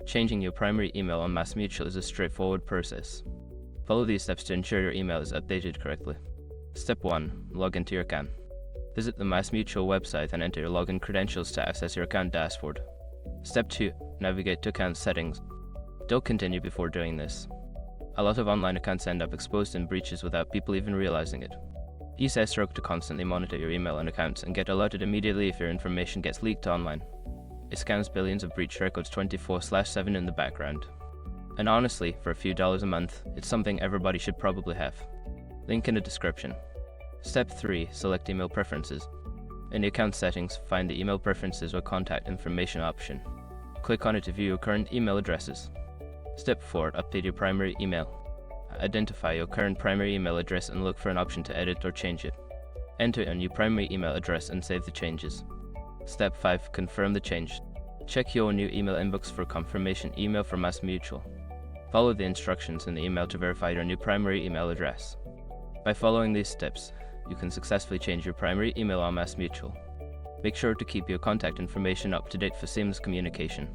Changing your primary email on MassMutual is a straightforward process. Follow these steps to ensure your email is updated correctly. Step 1. Log into your account. Visit the MassMutual website and enter your login credentials to access your account dashboard. Step 2. Navigate to account settings. Don't continue before doing this. A lot of online accounts end up exposed in breaches without people even realizing it. Use S-Stroke to constantly monitor your email and accounts and get alerted immediately if your information gets leaked online. It scans billions of breach records 24/7 in the background. And honestly, for a few dollars a month, it's something everybody should probably have. Link in the description. Step 3. Select email preferences. In the account settings, find the email preferences or contact information option. Click on it to view your current email addresses. Step 4. Update your primary email. Identify your current primary email address and look for an option to edit or change it. Enter a new primary email address and save the changes. Step 5. Confirm the change. Check your new email inbox for confirmation email from MassMutual. Follow the instructions in the email to verify your new primary email address. By following these steps, you can successfully change your primary email on MassMutual. Make sure to keep your contact information up to date for seamless communication.